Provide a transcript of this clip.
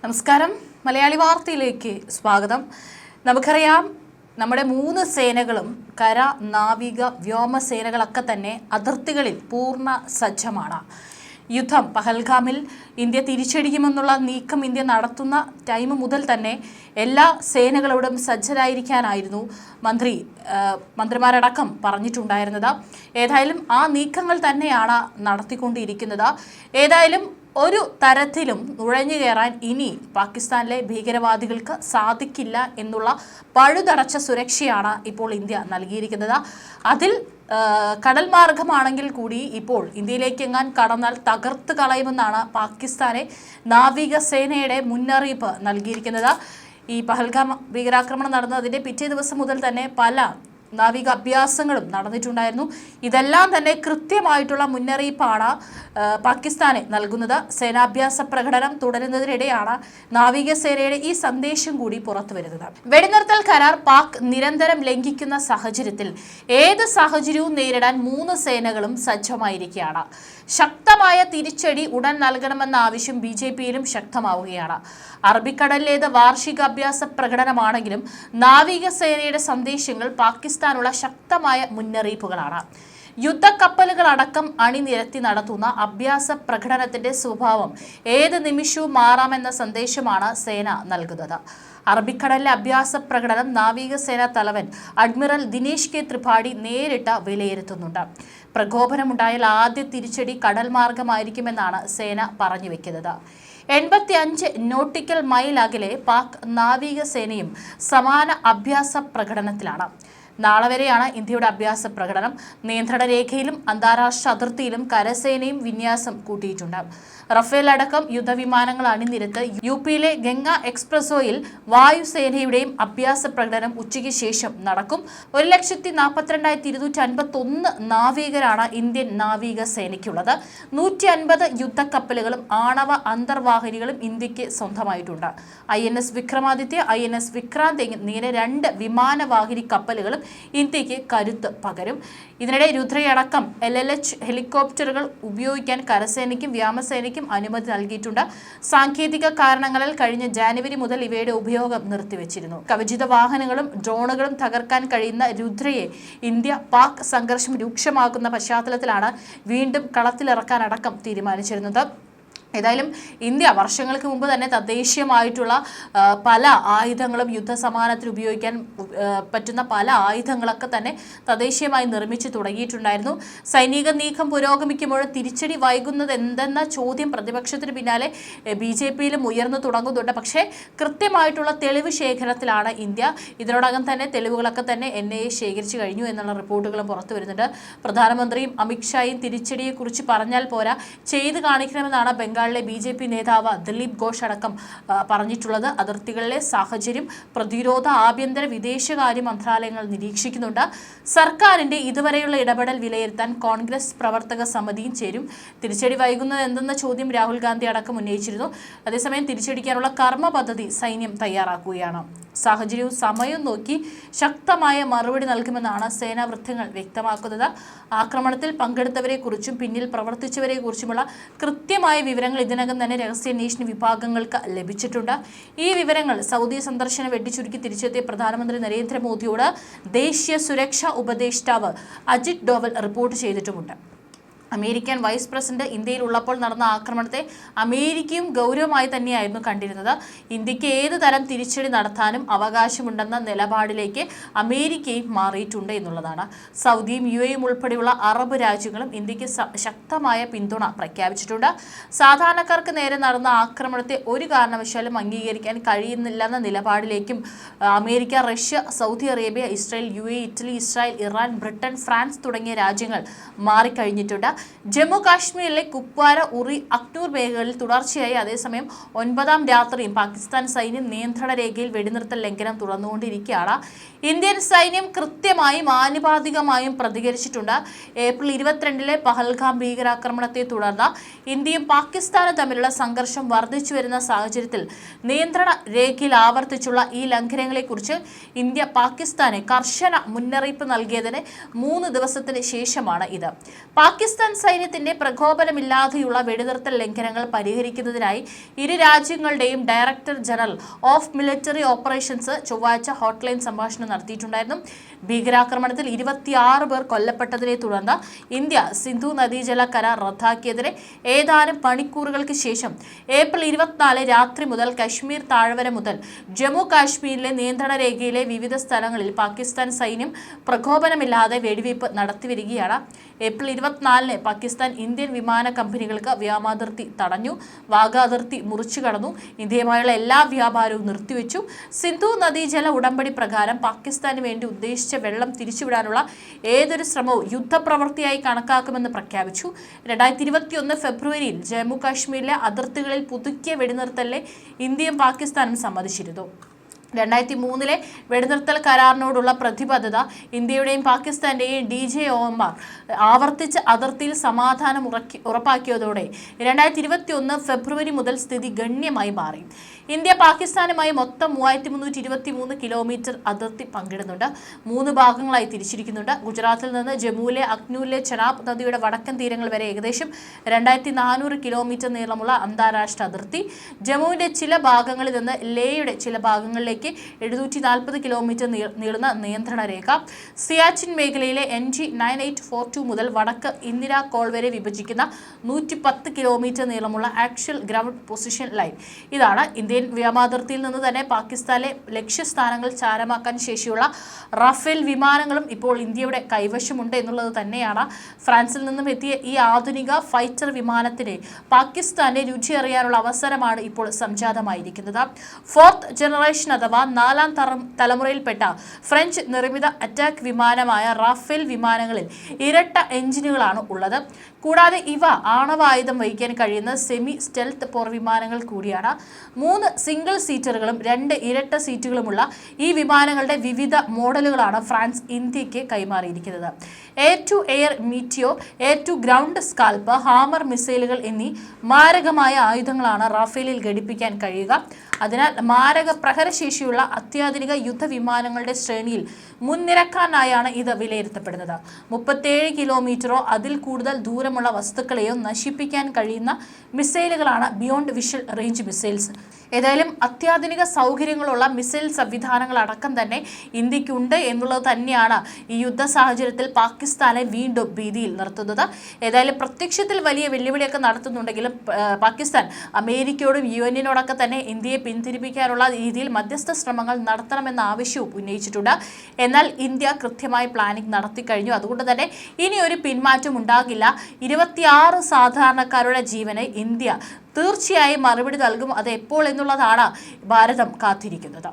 നമസ്കാരം മലയാളി വാർത്തയിലേക്ക് സ്വാഗതം. നമുക്കറിയാം നമ്മുടെ മൂന്ന് സേനകളും കര, നാവിക, വ്യോമസേനകളൊക്കെ തന്നെ അതിർത്തികളിൽ പൂർണ്ണ സജ്ജമാണ്. യുദ്ധം പഹൽഗാമിൽ ഇന്ത്യ തിരിച്ചടിക്കുമെന്നുള്ള നീക്കം ഇന്ത്യ നടത്തുന്ന ടൈം മുതൽ തന്നെ എല്ലാ സേനകളോടും സജ്ജരായിരിക്കാനായിരുന്നു മന്ത്രിമാരടക്കം പറഞ്ഞിട്ടുണ്ടായിരുന്നത്. ഏതായാലും ആ നീക്കങ്ങൾ തന്നെയാണ് നടത്തിക്കൊണ്ടിരിക്കുന്നത്. ഏതായാലും ഒരു തരത്തിലും നുഴഞ്ഞു കയറാൻ ഇനി പാകിസ്ഥാനിലെ ഭീകരവാദികൾക്ക് സാധിക്കില്ല എന്നുള്ള പഴുതടച്ച സുരക്ഷയാണ് ഇപ്പോൾ ഇന്ത്യ നൽകിയിരിക്കുന്നത്. അതിൽ കടൽ മാർഗമാണെങ്കിൽ കൂടി ഇപ്പോൾ ഇന്ത്യയിലേക്ക് എങ്ങാൻ കടന്നാൽ തകർത്ത് കളയുമെന്നാണ് പാകിസ്ഥാനെ നാവികസേനയുടെ മുന്നറിയിപ്പ് നൽകിയിരിക്കുന്നത്. ഈ പഹൽഗാം ഭീകരാക്രമണം നടന്നതിൻ്റെ പിറ്റേ ദിവസം മുതൽ തന്നെ പല നാവിക അഭ്യാസങ്ങളും നടന്നിട്ടുണ്ടായിരുന്നു. ഇതെല്ലാം തന്നെ കൃത്യമായിട്ടുള്ള മുന്നറിയിപ്പാണ് പാകിസ്ഥാനെ നൽകുന്നത്. സേനാഭ്യാസ പ്രകടനം തുടരുന്നതിനിടെയാണ് നാവികസേനയുടെ ഈ സന്ദേശം കൂടി പുറത്തു വരുന്നത്. വെടിനിർത്തൽ കരാർ പാക് നിരന്തരം ലംഘിക്കുന്ന സാഹചര്യത്തിൽ ഏത് സാഹചര്യവും നേരിടാൻ മൂന്ന് സേനകളും സജ്ജമായിരിക്കുകയാണ്. ശക്തമായ തിരിച്ചടി ഉടൻ നൽകണമെന്ന ആവശ്യം BJPയിലും ശക്തമാവുകയാണ്. അറബിക്കടലിലേത് വാർഷിക അഭ്യാസ പ്രകടനമാണെങ്കിലും നാവികസേനയുടെ സന്ദേശങ്ങൾ പാകിസ്ഥാനുള്ള ശക്തമായ മുന്നറിയിപ്പുകളാണ്. യുദ്ധക്കപ്പലുകളടക്കം അണിനിരത്തി നടത്തുന്ന അഭ്യാസ പ്രകടനത്തിന്റെ സ്വഭാവം ഏത് നിമിഷവും മാറാമെന്ന സന്ദേശമാണ് സേന നൽകുന്നത്. അറബിക്കടലിലെ അഭ്യാസ പ്രകടനം നാവികസേനാ തലവൻ അഡ്മിറൽ ദിനേശ് കെ ത്രിപാഠി നേരിട്ട് വിലയിരുത്തുന്നുണ്ട്. പ്രകോപനമുണ്ടായാൽ ആദ്യ തിരിച്ചടി കടൽ മാർഗമായിരിക്കുമെന്നാണ് സേന പറഞ്ഞു വെക്കുന്നത്. 85 നോട്ടിക്കൽ മൈൽ അകലെ പാക് നാവികസേനയും സമാന അഭ്യാസ പ്രകടനത്തിലാണ്. നാളെ വരെയാണ് ഇന്ത്യയുടെ അഭ്യാസ പ്രകടനം. നിയന്ത്രണ രേഖയിലും അന്താരാഷ്ട്ര അതിർത്തിയിലും കരസേനയും വിന്യാസം കൂട്ടിയിട്ടുണ്ട്. റഫേൽ അടക്കം യുദ്ധവിമാനങ്ങൾ അണിനിരത്ത് UPയിലെ ഗംഗ എക്സ്പ്രസോയിൽ വായുസേനയുടെയും അഭ്യാസ പ്രകടനം ഉച്ചയ്ക്ക് ശേഷം നടക്കും. 1,42,251 നാവികരാണ് ഇന്ത്യൻ നാവികസേനയ്ക്കുള്ളത്. 150 യുദ്ധക്കപ്പലുകളും ആണവ അന്തർവാഹിനികളും ഇന്ത്യക്ക് സ്വന്തമായിട്ടുണ്ട്. INS വിക്രമാദിത്യ, INS വിക്രാന്ത് എന്നിങ്ങനെ 2 വിമാനവാഹിനി കപ്പലുകളും ഇന്ത്യക്ക് കരുത്ത് പകരും. ഇതിനിടെ രുദ്രയടക്കം LLH ഹെലികോപ്റ്ററുകൾ ഉപയോഗിക്കാൻ കരസേനയ്ക്കും വ്യോമസേനയ്ക്കും അനുമതി നൽകിയിട്ടുണ്ട്. സാങ്കേതിക കാരണങ്ങളാൽ കഴിഞ്ഞ ജാനുവരി മുതൽ ഇവയുടെ ഉപയോഗം നിർത്തിവെച്ചിരുന്നു. കവചിത വാഹനങ്ങളും ഡ്രോണുകളും തകർക്കാൻ കഴിയുന്ന രുദ്രയെ ഇന്ത്യ പാക് സംഘർഷം രൂക്ഷമാക്കുന്ന പശ്ചാത്തലത്തിലാണ് വീണ്ടും കളത്തിലിറക്കാനടക്കം തീരുമാനിച്ചിരുന്നത്. ഏതായാലും ഇന്ത്യ വർഷങ്ങൾക്ക് മുമ്പ് തന്നെ തദ്ദേശീയമായിട്ടുള്ള പല ആയുധങ്ങളും യുദ്ധസമാനത്തിൽ ഉപയോഗിക്കാൻ പറ്റുന്ന പല ആയുധങ്ങളൊക്കെ തന്നെ തദ്ദേശീയമായി നിർമ്മിച്ചു തുടങ്ങിയിട്ടുണ്ടായിരുന്നു. സൈനിക നീക്കം പുരോഗമിക്കുമ്പോൾ തിരിച്ചടി വൈകുന്നത് എന്തെന്ന ചോദ്യം പ്രതിപക്ഷത്തിന് പിന്നാലെ BJPയിലും ഉയർന്നു തുടങ്ങുന്നുണ്ട്. പക്ഷേ കൃത്യമായിട്ടുള്ള തെളിവ് ശേഖരത്തിലാണ് ഇന്ത്യ. ഇതിനോടകം തന്നെ തെളിവുകളൊക്കെ തന്നെ NIA ശേഖരിച്ചു കഴിഞ്ഞു എന്നുള്ള റിപ്പോർട്ടുകളും പുറത്തു വരുന്നുണ്ട്. പ്രധാനമന്ത്രിയും അമിത്ഷായും തിരിച്ചടിയെക്കുറിച്ച് പറഞ്ഞാൽ പോരാ, ചെയ്ത് കാണിക്കണമെന്നാണ് ബംഗാളിലെ BJP നേതാവ് ദിലീപ് ഘോഷ് അടക്കം പറഞ്ഞിട്ടുള്ളത്. അതിർത്തികളിലെ സാഹചര്യം പ്രതിരോധ, ആഭ്യന്തര, വിദേശകാര്യ മന്ത്രാലയങ്ങൾ നിരീക്ഷിക്കുന്നുണ്ട്. സർക്കാരിന്റെ ഇതുവരെയുള്ള ഇടപെടൽ വിലയിരുത്താൻ കോൺഗ്രസ് പ്രവർത്തക സമിതിയും ചേരും. തിരിച്ചടി വൈകുന്നത് എന്തെന്ന ചോദ്യം രാഹുൽ ഗാന്ധി അടക്കം ഉന്നയിച്ചിരുന്നു. അതേസമയം തിരിച്ചടിക്കാനുള്ള കർമ്മ പദ്ധതി സൈന്യം തയ്യാറാക്കുകയാണ്. സാഹചര്യവും സമയവും നോക്കി ശക്തമായ മറുപടി നൽകുമെന്നാണ് സേനാ വൃത്തങ്ങൾ വ്യക്തമാക്കുന്നത്. ആക്രമണത്തിൽ പങ്കെടുത്തവരെക്കുറിച്ചും പിന്നിൽ പ്രവർത്തിച്ചവരെക്കുറിച്ചുമുള്ള കൃത്യമായ വിവരങ്ങൾ ഇതിനകം തന്നെ രഹസ്യാന്വേഷണ വിഭാഗങ്ങൾക്ക് ലഭിച്ചിട്ടുണ്ട്. ഈ വിവരങ്ങൾ സൗദി സന്ദർശനം വെട്ടിച്ചുരുക്കി തിരിച്ചെത്തിയ പ്രധാനമന്ത്രി നരേന്ദ്രമോദിയോട് ദേശീയ സുരക്ഷാ ഉപദേഷ്ടാവ് അജിത് ഡോവൽ റിപ്പോർട്ട് ചെയ്തിട്ടുമുണ്ട്. അമേരിക്കൻ വൈസ് പ്രസിഡന്റ് ഇന്ത്യയിൽ ഉള്ളപ്പോൾ നടന്ന ആക്രമണത്തെ അമേരിക്കയും ഗൗരവമായി തന്നെയായിരുന്നു കണ്ടിരുന്നത്. ഇന്ത്യക്ക് ഏത് തരം തിരിച്ചടി നടത്താനും അവകാശമുണ്ടെന്ന നിലപാടിലേക്ക് അമേരിക്കയും മാറിയിട്ടുണ്ട് എന്നുള്ളതാണ്. സൗദിയും UAEയും ഉൾപ്പെടെയുള്ള അറബ് രാജ്യങ്ങളും ഇന്ത്യക്ക് ശക്തമായ പിന്തുണ പ്രഖ്യാപിച്ചിട്ടുണ്ട്. സാധാരണക്കാർക്ക് നേരെ നടന്ന ആക്രമണത്തെ ഒരു കാരണവശാലും അംഗീകരിക്കാൻ കഴിയുന്നില്ലെന്ന നിലപാടിലേക്കും America, Russia, Saudi Arabia, Israel, UAE, Italy, Israel, Iran, Britain, France തുടങ്ങിയ രാജ്യങ്ങൾ മാറിക്കഴിഞ്ഞിട്ടുണ്ട്. ജമ്മു കാശ്മീരിലെ കുപ്വാര, ഉറി, അക്നൂർ മേഖലകളിൽ തുടർച്ചയായി അതേസമയം 9ാം രാത്രിയും പാകിസ്ഥാൻ സൈന്യം നിയന്ത്രണ രേഖയിൽ വെടിനിർത്തൽ ലംഘനം തുടർന്നുകൊണ്ടിരിക്കുകയാണ്. ഇന്ത്യൻ സൈന്യം കൃത്യമായും ആനുപാതികമായും പ്രതികരിച്ചിട്ടുണ്ട്. ഏപ്രിൽ 22 പഹൽഗാം ഭീകരാക്രമണത്തെ തുടർന്ന് ഇന്ത്യയും പാകിസ്ഥാനും തമ്മിലുള്ള സംഘർഷം വർദ്ധിച്ചു വരുന്ന സാഹചര്യത്തിൽ നിയന്ത്രണ രേഖയിൽ ആവർത്തിച്ചുള്ള ഈ ലംഘനങ്ങളെക്കുറിച്ച് ഇന്ത്യ പാകിസ്ഥാന് കർശന മുന്നറിയിപ്പ് നൽകിയതിന് 3 ദിവസത്തിന് ശേഷമാണ് ഇത്. പാകിസ്ഥാൻ പാകിസ്ഥാൻ സൈന്യത്തിന്റെ പ്രകോപനമില്ലാതെയുള്ള വെടിനിർത്തൽ ലംഘനങ്ങൾ പരിഹരിക്കുന്നതിനായി ഇരു രാജ്യങ്ങളുടെയും director general of military operations ചൊവ്വാഴ്ച ഹോട്ട്ലൈൻ സംഭാഷണം നടത്തിയിട്ടുണ്ടായിരുന്നു. ഭീകരാക്രമണത്തിൽ 26 പേർ കൊല്ലപ്പെട്ടതിനെ തുടർന്ന് ഇന്ത്യ സിന്ധു നദീജല കരാർ റദ്ദാക്കിയതിന് ഏതാനും മണിക്കൂറുകൾക്ക് ശേഷം ഏപ്രിൽ 24 രാത്രി മുതൽ കശ്മീർ താഴ്വര മുതൽ ജമ്മു കാശ്മീരിലെ നിയന്ത്രണ രേഖയിലെ വിവിധ സ്ഥലങ്ങളിൽ പാകിസ്ഥാൻ സൈന്യം പ്രകോപനമില്ലാതെ വെടിവയ്പ് നടത്തിവരികയാണ്. ഏപ്രിൽ 24-ന് പാകിസ്ഥാൻ ഇന്ത്യൻ വിമാന കമ്പനികൾക്ക് വ്യോമാതിർത്തി തടഞ്ഞു. വാഗ അതിർത്തി മുറിച്ചു കടന്നു. ഇന്ത്യയുമായുള്ള എല്ലാ വ്യാപാരവും നിർത്തിവെച്ചു. സിന്ധു നദീജല ഉടമ്പടി പ്രകാരം പാകിസ്ഥാന് വേണ്ടി ഉദ്ദേശിച്ച വെള്ളം തിരിച്ചുവിടാനുള്ള ഏതൊരു ശ്രമവും യുദ്ധപ്രവൃത്തിയായി കണക്കാക്കുമെന്ന് പ്രഖ്യാപിച്ചു. 2021 ഫെബ്രുവരിയിൽ ജമ്മു കാശ്മീരിലെ അതിർത്തികളിൽ പുതുക്കിയ വെടിനിർത്തലിനെ ഇന്ത്യയും പാകിസ്ഥാനും സമ്മതിച്ചിരുന്നു. 2003-ലെ വെടിനിർത്തൽ കരാറിനോടുള്ള പ്രതിബദ്ധത ഇന്ത്യയുടെയും പാകിസ്ഥാന്റെയും DJOമാർ ആവർത്തിച്ച് അതിർത്തിയിൽ സമാധാനം ഉറപ്പാക്കിയതോടെ 2021 ഫെബ്രുവരി മുതൽ സ്ഥിതി ഗണ്യമായി മാറി. ഇന്ത്യ പാകിസ്ഥാനുമായി മൊത്തം 3323 കിലോമീറ്റർ അതിർത്തി പങ്കിടുന്നുണ്ട്. 3 ഭാഗങ്ങളായി തിരിച്ചിരിക്കുന്നുണ്ട്. ഗുജറാത്തിൽ നിന്ന് ജമ്മുവിലെ അഖ്നൂരിലെ ചെനാബ് നദിയുടെ വടക്കൻ തീരങ്ങൾ വരെ ഏകദേശം 2400 കിലോമീറ്റർ നീളമുള്ള അന്താരാഷ്ട്ര അതിർത്തി. ജമ്മുവിന്റെ ചില ഭാഗങ്ങളിൽ നിന്ന് ലേയുടെ ചില ഭാഗങ്ങളിലേക്ക് 740 കിലോമീറ്റർ നീളുന്ന നിയന്ത്രണ രേഖ. സിയാച്ചിൻ മേഖലയിലെ NG 9842 മുതൽ വടക്ക് ഇന്ദിരാ കോൾ വരെ വിഭജിക്കുന്ന 110 കിലോമീറ്റർ നീളമുള്ള ആക്ച്വൽ ഗ്രൗണ്ട് പൊസിഷൻ ലൈൻ. ഇതാണ് ഇന്ത്യൻ വ്യോമാതിർത്തിയിൽ നിന്ന് തന്നെ പാകിസ്ഥാനിലെ ലക്ഷ്യസ്ഥാനങ്ങൾ ചാരമാക്കാൻ ശേഷിയുള്ള റഫേൽ വിമാനങ്ങളും ഇപ്പോൾ ഇന്ത്യയുടെ കൈവശമുണ്ട് എന്നുള്ളത് തന്നെയാണ്. ഫ്രാൻസിൽ നിന്നും എത്തിയ ഈ ആധുനിക ഫൈറ്റർ വിമാനത്തിന് പാകിസ്ഥാന്റെ രുചി അറിയാനുള്ള അവസരമാണ് ഇപ്പോൾ സംജാതമായിരിക്കുന്നത്. 4th ജനറേഷൻ അഥവാ 4ാം തലമുറയിൽപ്പെട്ട ഫ്രഞ്ച് നിർമ്മിത അറ്റാക്ക് വിമാനമായ റാഫേൽ വിമാനങ്ങളിൽ ഇരട്ട എഞ്ചിനുകളാണ് ഉള്ളത്. കൂടാതെ ഇവ ആണവായുധം വഹിക്കാൻ കഴിയുന്ന സെമി സ്റ്റെൽത്ത് പോർവിമാനങ്ങൾ കൂടിയാണ്. 3 സിംഗിൾ സീറ്ററുകളും 2 ഇരട്ട സീറ്റുകളുമുള്ള ഈ വിമാനങ്ങളുടെ വിവിധ മോഡലുകളാണ് ഫ്രാൻസ് ഇന്ത്യക്ക് കൈമാറിയിരിക്കുന്നത്. Air to air Meteor, air to ground SCALP, hammer മിസൈലുകൾ എന്നീ മാരകമായ ആയുധങ്ങളാണ് റാഫേലിൽ ഘടിപ്പിക്കാൻ കഴിയുക. അതിനാൽ മാരക പ്രഹരശേഷിയുള്ള അത്യാധുനിക യുദ്ധവിമാനങ്ങളുടെ ശ്രേണിയിൽ മുൻനിരക്കാനായാണ് ഇത് വിലയിരുത്തപ്പെടുന്നത്. 37 കിലോമീറ്ററോ അതിൽ കൂടുതൽ ദൂരമുള്ള വസ്തുക്കളെയോ നശിപ്പിക്കാൻ കഴിയുന്ന മിസൈലുകളാണ് ബിയോണ്ട് വിഷ്വൽ റേഞ്ച് മിസൈൽസ്. ഏതായാലും അത്യാധുനിക സൗകര്യങ്ങളുള്ള മിസൈൽ സംവിധാനങ്ങൾ അടക്കം തന്നെ ഇന്ത്യക്കുണ്ട് എന്നുള്ളത് തന്നെയാണ് ഈ യുദ്ധ സാഹചര്യത്തിൽ പാകിസ്ഥാനെ വീണ്ടും ഭീതിയിൽ നിർത്തുന്നത്. ഏതായാലും പ്രത്യക്ഷത്തിൽ വലിയ വെല്ലുവിളിയൊക്കെ നടത്തുന്നുണ്ടെങ്കിലും പാകിസ്ഥാൻ അമേരിക്കയോടും UN-നോടൊക്കെ തന്നെ ഇന്ത്യയെ പിന്തിരിപ്പിക്കാനുള്ള രീതിയിൽ മധ്യസ്ഥ ശ്രമങ്ങൾ നടത്തണമെന്ന ആവശ്യവും ഉന്നയിച്ചിട്ടുണ്ട്. എന്നാൽ ഇന്ത്യ കൃത്യമായി പ്ലാനിംഗ് നടത്തിക്കഴിഞ്ഞു. അതുകൊണ്ട് തന്നെ ഇനി ഒരു പിന്മാറ്റം ഉണ്ടാകില്ല. 26 സാധാരണക്കാരുടെ ജീവന് ഇന്ത്യ തീർച്ചയായും മറുപടി നൽകും. അത് എപ്പോൾ എന്നുള്ളതാണ് ഭാരതം കാത്തിരിക്കുന്നത്.